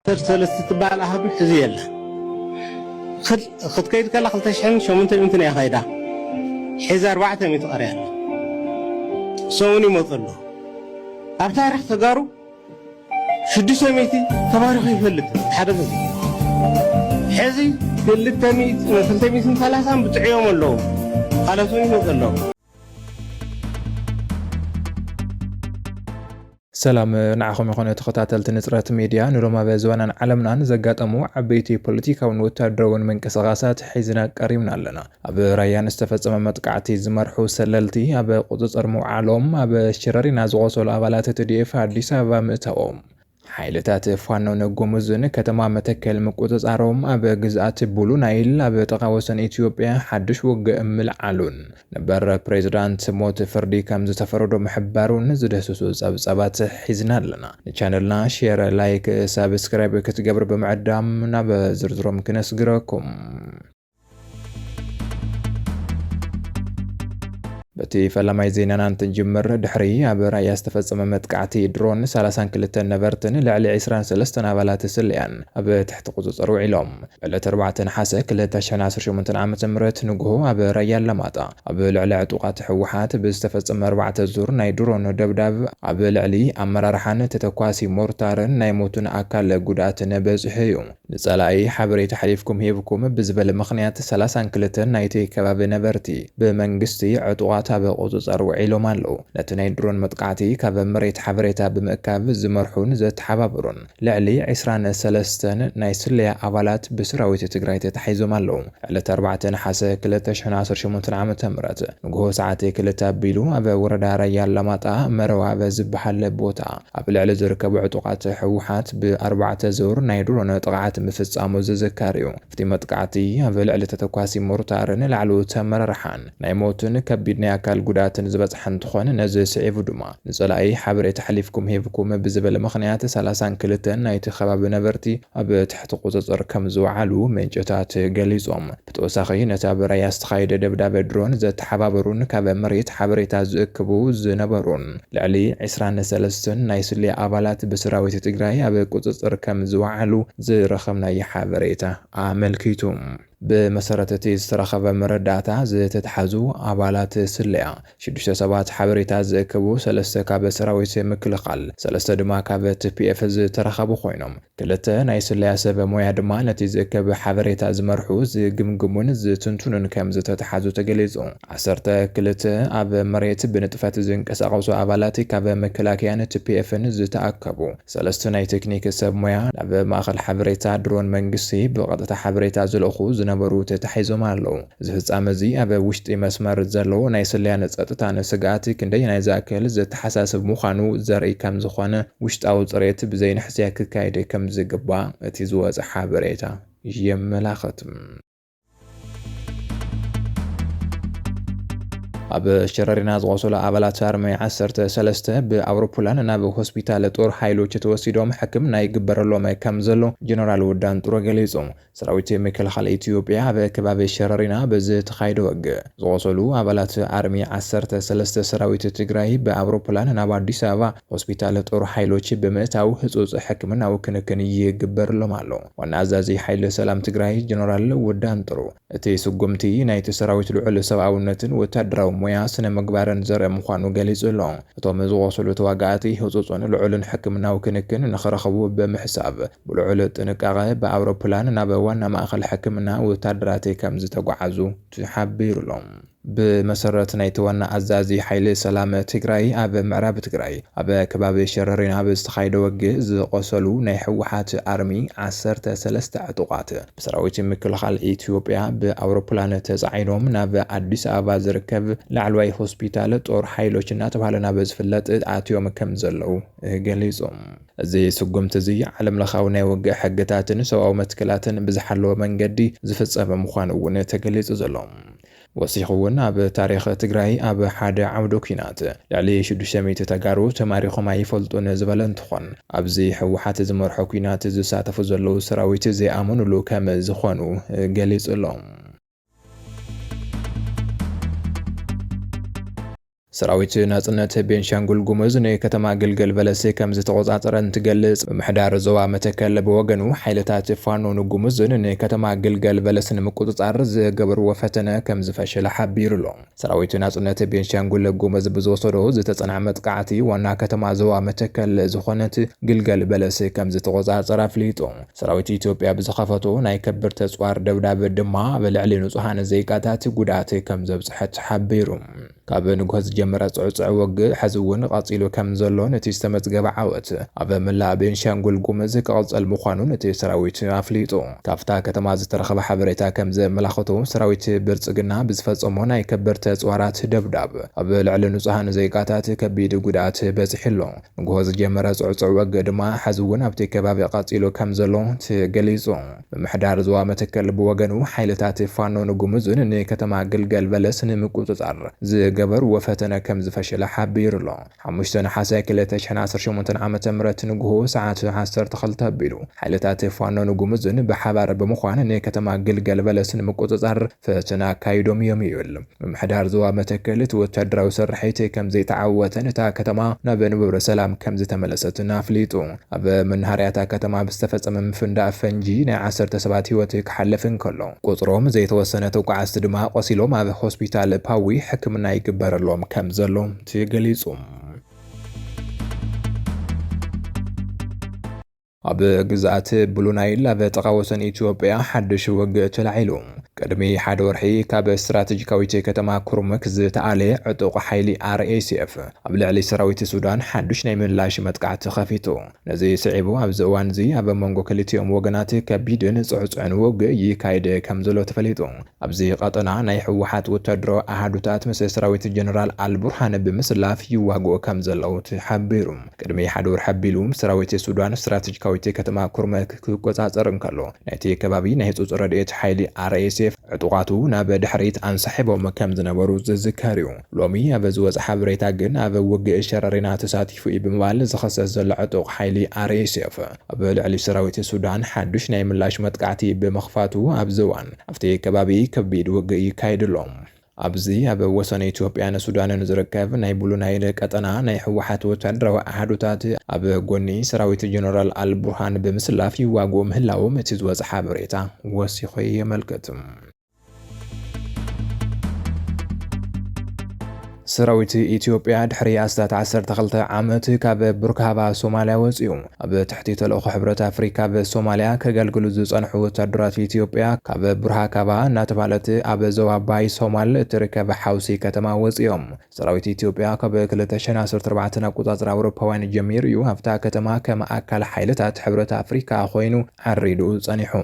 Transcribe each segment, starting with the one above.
ثلاثة تبع الأهب حزيلة خد كيد كلا خلت شحن شو من يا خيدا حزر 400 قريان سوني مطلو أبتعرف تجارو شدي سميتي تبارك يفلت حدا فيه حزي كل تميت مثل تميت ثلاثة بتعيهم اللو على سوني مطلو سلام نعخم يخون تخطاتلت نصرات ميديا نروما بزوانا عالمنا نزقاطمو عبيتي بوليتيكاون وتادرون منقسقاسات حيزنا قريبنا لنا اب رايان استفصم مطقعتي زمرحو سللتي اب قصصر معالم اب شررنا زغوسول ابالات تديف አዲስ አበባ متاوم حيلتات فانو نغومزن كتما متكل مقوصصاروم اب ግዛት ቡሉ ናይል اب ተቃወሰን ኢትዮጵያ حدش وግ እምልዓሉን ነበር ፕሬዝዳንት ሞት ፍርዲ ከምዝ ተፈረዶ محبሩን ዝደሰሱ ጸብጸባት ሒዝናልና ቻናልና ሼር ላይክ ሰብስክራይብ ክትገብር በመዕዳምና በዝርዝሮም ክነስግረኩም بتي فلما يزيننا نتجمر دحري عبر يستفزم متقعتي درون 32 نبرتن لعلي 23 ابالات سليان اب تحت قصصر وعلوم بل 4 حاسه كل 2018 عام تمرت نغو اب ريال لماطا اب لعلي عطوقات حوحات بيستفزم 4 زور ناي درون دبداب اب لعلي امرارحان تتكواسي مورتارن ناي موتن اكل غدات نبزحيو نصلاي حبري تحليفكم هيبكم بزبل مخنيات 32 نايتي كباب نبرتي بمنغستي عطوقات تابع قصصر وعلوم الله لتناي درون متقعتي كاب مريت حبريتا بمكاب زمرحون زت حبابرون لعلي 23 نايسليا ابالات بسراويت تግራይ ተታሒዞም አለው ዕለት 4 ሓሰ 2018 ዓመተ ምህረት ንግሆ ሰዓት 2 አቢሉ አበ ወረዳ ራያ ለማጣ መረዋ በዝብሐለ ቦታ አብ ልዕሊ ዝርከቡ ዕጡቃት ሕውሓት ብ4 ዙር ናይ ድሮን ጥቃዓት ምፍጻሙ ዝዝካርዩ ፍቲ መጥቃዕቲ አብ ልዕሊ ተተኳሲ ሞርታርን ላዕሉ ተመረርሓን ናይ ሞትን ከቢድና አካል ጉዳትን ዝበጽሐን ተኾነ ነዚ ስዒቡ ድማ ንጸላይ ሓበሬታ ሓሊፍኩም ሄብኩም ብዝበለ ምኽንያት 32 ናይቲ ከባቢ ነበርቲ ኣብ ትሕቲ ቁጽጽር ከም ዝወዓሉ ምንጭታት ገሊጾም ብተወሳኺ ነታ በራይ ኣስተኻይደ ደብዳቤ ድሮን ዘተሓባበሩን ካብ መሬት ሓበሬታ ዝእክቡ ዝነበሩን ልዕሊ 23 ናይ ስልያ ኣባላት ብሰራዊት ትግራይ ኣብ ቁጽጽር ከም ዝወዓሉ ዝረኸብናይ ሓበሬታ ኣመልኪቱ بمسارات استراخب مرداتا زتتحزو عبالات سليا شدشت سبات حبريتا زكبو سلسة كاب سراويت مكلقال سلسة دما كاب تبي اف ز ترخبو خوينم كلتا ناي سليا سب مويا دما نتي زكب حبريتا زمرحو زغمغمون زتنتونن كم زتتحزو تجليزو عسرتا كلتا اب مريت بنطفات زنقساقوسو عبالات كاب مكلاكيان تبي اف ن زتاكبو سلسة ناي تكنيك سب مويا اب ماخل حبريتا درون منغسي بقطه حبريتا زلخو نبرو تتحيزوم አለው ዝፍጻመዚ አበ ውሽጢ መስመር ዘሎ ናይ ስልያ ነጸጥታ ነስጋት ክንደይ ናይ ዛከል ዘተሐሳስብ ምዃኑ ዘርኢ ከም ዝኾነ ውሽጣዊ ጽሬት ብዘይን ሕስያ ክካይደ ከም ዝግባ እቲ ዝወጽ ሓበሬታ የመላኽትም اب شررنا زغوسولا ابالات ارمي 13 باوروبلان ناب هوسبيتال طور حيلوچ توسيدوم حكم ناي ግበረሎም ከም ዘሎ ጀነራል ወዳን ጥሮ ገሊጾም ሰራዊት መከላኸል ኢትዮጵያ በከባቢ ሸረሪና በዚ ተኻይዶ ወግ ዘወሰሉ አባላት አርሚ 13 ሰራዊት ትግራይ በአውሮፕላን ናብ አዲስ አበባ ሆስፒታል ጦር ኃይሎች በመታው ህጹጽ ሕክምናው ክንክን ይግበረሎም አለው ዋና አዛዚ ኃይል ሰላም ትግራይ ጀነራል ወዳን ጥሮ እቲ ስጉምቲ ናይቲ ሰራዊት ልዑል ሰብአውነትን ወታደራው مويا سنة مقبارن زرع مخانو قليزو لون اتو مزغوصلو تواقعاتي هزوصون لعولن حكمنا وكنكن نخرخبو بمحساب بلعول تنقاغي بأوروبلان نابوانا ماخل حكمنا وتادراتي كمز تقعزو تحبير لون بمسرت نيتوانا عزازي حيل سلام تقراي اب معراب تقراي اب كباب شررين اب استخايد وج زقسلو ناي حوحات ارمي 13 عطوقات بسراويت مكلخال اثيوبيا باوروبلان تزعينهم ناب اديس ابا زركب لعلواي هوسبيتال طور حيلوچنا تبالنا بزفلت اتيوم كم زلو غليصوم زي سقمت زي علم لخاونا وج حقتاتن سواو متكلاتن بزحلو منجدي زفصم مخانو ونتغليص زلوم وسيخونا بتاريخ تግራይ ኣብ ሓደ ዓውዶ ኩናት ልዕሊ 600 ተጋሩ ተማሪኾም ኣይፈልጡን ዝበለን ትኾን ኣብዚ ሕወሓት ዝመርሖ ኩናት ዝሳተፉ ዘለዉ ሰራዊት ዘይኣምኑሉ ከም ዝኾኑ ገሊጹሎም ሰራዊት ናጽነት ቤንሻንጉል ጉሙዝ ከተማ ግልገል በለስ ከም ዝተቆጻጸረ እንትገልጽ በመሕዳር ዞባ መተከል በወገኑ ኃይልታት ፋኖ ጉሙዝን ከተማ ግልገል በለስን ምቁጽጻር ዝገበርዎ ፈተነ ከም ዝፈሸለ ሓቢሩሎ ሰራዊት ናጽነት ቤንሻንጉል ጉሙዝ ብዝወሰዶ ዝተጸንዐ መጥቃዕቲ ዋና ከተማ ዞባ መተከል ዝኾነት ግልገል በለስ ከም ዝተቆጻጸረ አፍሊጦ ሰራዊት ኢትዮጵያ ብዝኸፈቶ ናይ ከበርተ ጽዋር ደብዳቤ ድማ በልዕሊ ንጹሃን ዘይቃታት ጉዳት ከም ዘብጽሐት ሓቢሩ ካብ ንጉስ ጀመረ ጽዕጽዕ ወግዕ ሕዝውን ቃጺሉ ከም ዘሎ ነቲ ዝተመዝገበ ዓወት ኣብ መላእ ቤንሻንጉል ጉሙዝ ክቕጽል ምዃኑ ነቲ ሰራዊት አፍሊጦ ካብታ ከተማ ዝተረኸበ ሓበሬታ ከም ዘመላኽቶ ሰራዊት ብልጽግና ብዝፈጸሞ ናይ ከበርተ ጽዋራት ደብዳብ ኣብ ልዕሊ ንጹሃን ዘይቃታት ከቢድ ጉዳት በጽሒሎ ንጉስ ጀመረ ጽዕጽዕ ወግዕ ድማ ሕዝውን ኣብቲ ከባቢ ቃጺሉ ከም ዘሎ ተገሊጹ በመሕዳር ዞባ መተከል ብወገኑ ኃይልታት ፋኖ ጉሙዝን ንከተማ ግልገል በለስ ንምቁጽጻር ገበር ወፈተነ ከም ዝፈሸለ ሓቢሩሎ 5 ነሓሰ 2018 ዓመተ ምህረት ንግሆ ሰዓት 12 ኣቢሉ ኃይልታት ፋኖ ጉሙዝን ብሓባር በመዃን ንከተማ ግልገል በለስን ምቁጽጻር ፈተነ አካይዶም የሚውል በመሕዳር ዞባ መተከል ወታደራዊ ስርሒት ከም ዘይተዓወተን እታ ከተማ ናብ ንብረ ሰላም ከም ዝተመለሰትን አፍሊጡ ኣብ መንሃርያታ ከተማ ብዝተፈጸመ ምፍንዳእ ፈንጂ ናይ 10 ሰባት ህይወት ክሓልፍን ከሎ ቁጽሮም ዘይተወሰነ ተቋዓስቲ ድማ ቆሲሎም ኣብ ሆስፒታል ፓዊ ሕክምና ይግበረሎም ከም ዘሎ ተገሊጹ ኣብ ግዛት ብሉ ናይል ኣብ ጥቓ ወሰን ኢትዮጵያ ሓድሽ ወግዕ ተላዒሉ ቅድሚ ሓደ ወርሒ ካብ ስትራቴጂካዊት ከተማ ኩርሙክ ዝተኣለ ዕጡቕ ሓይሊ RSF ኣብ ልዕሊ ሰራዊት ሱዳን ሓድሽ ናይ ምላሽ መጥቃዕቲ ከፊቱ ነዚ ስዒቡ ኣብዚ እዋን እዚ ኣብ መንጎ ክልቲኦም ወገናት ከቢድን ጽዕጽዕን ወግዕ ይካየድ ከም ዘሎ ተፈሊጡ ኣብዚ ቀጠና ናይ ሕወሓት ወታደራዊ ኣሃዱታት ምስ ሰራዊት ጀነራል አልቡርሃን ብምስላፍ ይዋግኡ ከም ዘለው ተሓቢሩ ቅድሚ ሓደ ወርሒ ኣቢሉ ሰራዊት ሱዳን ስትራቴጂካዊት ከተማ ኩርሙክ ክቆጻጸር እንከሎ ናይቲ ከባቢ ናይ ህጹጽ ረድኤት ሓይሊ RSF ዕጡቃቱ ናብ ድሕሪት አንሰሕቦም ከም ዝነበሩ ዝዝከርዩ ሎሚ ኣብ ዝወጽ ሓበሬታ ግን ኣብ ውግእ ሸረሪና ተሳቲፉ ብምባል ዝኸሰስ ዘሎ ዕጡቕ ሓይሊ RSF ኣብ ልዕሊ ሰራዊት ሱዳን ሓድሽ ናይ ምላሽ መጥቃዕቲ ብምኽፋቱ ኣብ ዝዋን ኣብቲ ከባቢ ከቢድ ውግእ ይካየድሎም ኣብዚ ኣብ ወሰን ኢትዮጵያን ሱዳንን ዝርከብ ናይ ብሉ ናይል ቀጠና ናይ ሕወሓት ወታደራዊ ኣሃዱታት ኣብ ጎኒ ሰራዊት ጀነራል አልቡርሃን ብምስላፍ ይዋግኡ ምህላዎም እቲ ዝወጽ ሓበሬታ ወሲኹ የመልክት ሰራዊት ኢትዮጵያ ድሕሪ ኣስታት 12 ዓመት ካብ ቡርካባ ሶማልያ ወፂኡ ኣብ ትሕቲ ተልእኾ ሕብረት ኣፍሪካ በሶማልያ ከገልግሉ ዝጸንሑ ወታደራት ኢትዮጵያ ካብ ቡርካባ እናተባሃለት ኣብ ዞባ ባይ ሶማል እትርከብ ሓውሲ ከተማ ወፂኦም ሰራዊት ኢትዮጵያ ካብ 2014 ኣቆጻጽራ ኣውሮፓውያን ጀሚሩ እዩ ኣብታ ከተማ ከም ኣካል ሓይልታት ሕብረት ኣፍሪካ ኮይኑ ዓሪዱ ጸኒሑ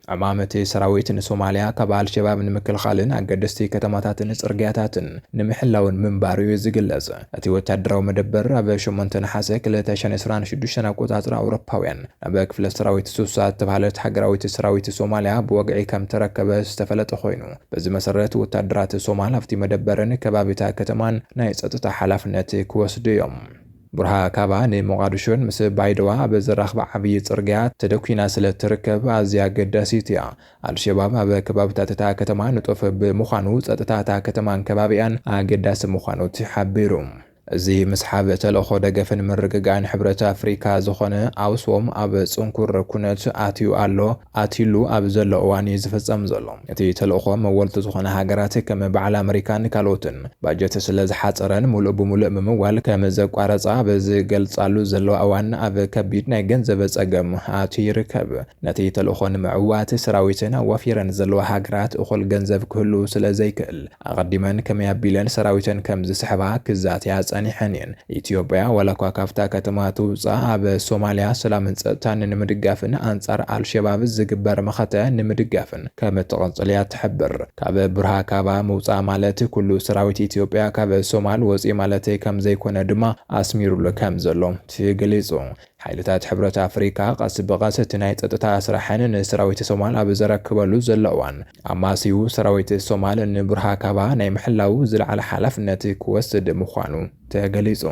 عمامة سراويت الصوماليا كبال شباب نمكلخالن أقدستي كتماتاتن صرقياتاتن نمحلاون من باريو يزيقلز أتي وتدرو مدبر أبا شمانتن حاسك لتاشان إسران شدوشنا قوتاترا أوروباوين أباك في السراويت سوسات تبهالت حقراويت سراويت الصوماليا بوقعي كم تركب استفلت خوينو بزي مسرات وتدرات الصومال افتي مدبرن كبابتا كتمان نايس أتتا حلافنتي كوسديوم برها كابا نمقادشون مس بايدوا بزرخ بعبي صرغيات تدكينا ስለተረከበ አዚያ ገዳሲቲያ አልሸባብ አበ ከባብታታ ከተማ ንጦፈ በመዃኑ ጸጥታታ ከተማን ከባቢያን አገዳስ መዃኑ ተሐቢሩ እዚ መስሓብ ተለኾ ደገፈን ምርግጋን ሕብረት አፍሪካ ዝኾነ አውሶም ኣብ ጽንኩር ኩነት አትዩ አሎ አቲሉ ኣብ ዘሎ እዋን ዝፈጸም ዘሎ እቲ ተለኾ መወልቱ ዝኾነ ሃገራት ከም በዓል አሜሪካን ካልኦትን ባጀት ስለ ዝሓፀረን ሙሉእ ብሙሉእ ምምዋል ከም ዘቋረጻ በዝገልጻሉ ዘሎ እዋን ኣብ ከቢድ ናይ ገንዘብ ጸገም አትዩ ይርከብ ነቲ ተለኾ ንምዕዋት ሰራዊትን ወፊረን ዘሎ ሃገራት እኹል ገንዘብ ክህሉ ስለ ዘይክእል ኣቀዲመን ከም ያቢለን ሰራዊትን ከም ዝስሕባ ክዛት ያጸ ጸኒሐን ኢትዮጵያ ወላኳ ካፍታ ከተማቱ ጻብ ሶማሊያ ሰላምን ጸጥታን ንምድጋፍን አንጻር አልሸባብ ዝግበር መኸተ ንምድጋፍን ከመተቀንጽልያ ተሕብር ካብ ቡርሃካባ መውጻ ማለት ኩሉ ሰራዊት ኢትዮጵያ ካብ ሶማል ወጪ ማለት ከም ዘይኮነ ድማ አስሚሩሉ ከም ዘሎ ትገልጹ ሓይልታት ሕብረት አፍሪካ ቀስ በቀስ ናይ ጸጥታ ስራሕን ሰራዊት ሶማል ኣብ ዘረክበሉ ዘለዋን አማሲው ሰራዊት ሶማል ንቡርሃካባ ናይ ምሕላው ዝለዓለ ሓላፍነት ክወስድ ምዃኑ ተገሊጹ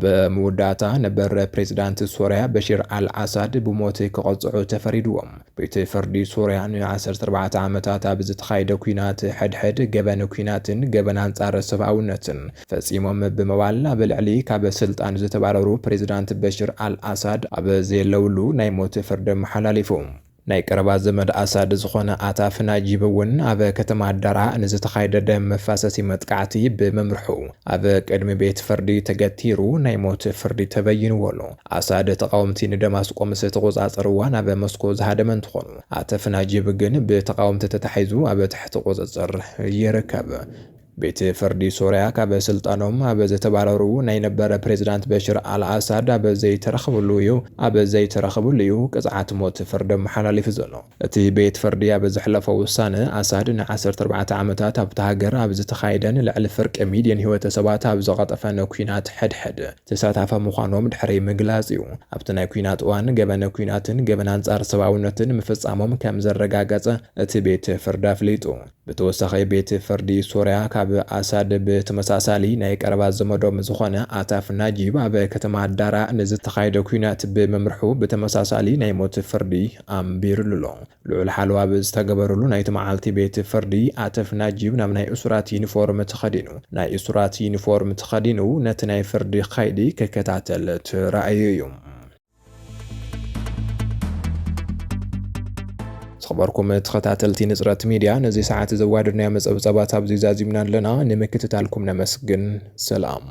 በመወዳእታ ነበር ፕሬዝዳንት ሶርያ በሽር አልአሳድ ብሞት ክቐጽዑ ተፈሪድዎም። ቤት ፍርዲ ሶርያ ን14 ዓመታት ኣብ ዝተኻየደ ኩናት ሕድሕድ ገበነ ኩናትን ገበና አንጻር ሰብኣውነትን ፈጺሞም ብምባል ኣብ ልዕሊ ካብ ስልጣን ዝተባረሩ ፕሬዝዳንት በሽር አልአሳድ ኣብ ዘየለውሉ ናይ ሞት ፍርዲ መሓላሊፎም። ናይ ቀረባ ዘመድ አሳድ ዝኾነ ኣታፍ ናጂብ እውን ኣብ ከተማ ዳራ ንዝተኻየደ ደም መፋሰሲ መጥቃዕቲ ብምምርሑ ኣብ ቅድሚ ቤት ፍርዲ ተገቲሩ ናይ ሞት ፍርዲ ተበይንዎሎ። ኣሳድ ተቃወምቲ ንደማስቆ ምስ ተቆጻጸርዋ ናብ ሞስኮ ዝሃደመ እንትኾኑ ኣታፍ ናጂብ ግን ብተቃወምቲ ተታሒዙ ኣብ ትሕቲ ቁጽጽር ይርከብ። ቤት ፍርዲ ሶርያ ካብ ስልጣኖም ኣብ ዝተባረሩ ናይ ነበረ ፕሬዝዳንት በሽር አልአሳድ ኣብ ዘይተረኸቡሉ እዩ ቅጽዓት ሞት ፍርዲ መሓላሊፉ ዘሎ። እቲ ቤት ፍርዲ ኣብ ዝሕለፈ ውሳነ ኣሳድ ን14 ዓመታት ኣብቲ ሃገር ኣብ ዝተኻየደን ልዕሊ ፍርቂ ሚልዮን ህይወተ ሰባት ኣብ ዘቐጠፈን ኩናት ሕድሕድ ተሳታፈ ምዃኖም ድሕሪ ምግላጽ እዩ። ኣብቲ ናይ ኩናት እዋን ገበነ ኩናትን ገበና አንጻር ሰብኣውነትን ምፍጻሞም ከም ዘረጋገጸ እቲ ቤት ፍርዲ ኣፍሊጡ። ብተወሳኺ ቤት ፍርዲ ሶርያ ካብ ኣሳድ ብተመሳሳሊ ናይ ቀረባ ዘመዶም ዝኾነ ኣታፍ ናጂብ ኣብ ከተማ ዳራ ንዝተኻየደ ኩናት ብምምርሑ ብተመሳሳሊ ናይ ሞት ፍርዲ ኣንቢሩሎ። ልዑል ሓለዋ ዝተገበረሉ ናይቲ መዓልቲ ቤት ፍርዲ ኣታፍ ናጂብ ናብ ናይ እሱራት ዩኒፎርም ተኸዲኑ ነቲ ናይ ፍርዲ ኸይዲ ክከታተል ተራእዩ እዩ። خبركم تخاتلتي نظرة ميديا نزي ساعات زوادرنا مصبصبات ابزي زازمنا لنا نمكتتالكم نمسجن سلام.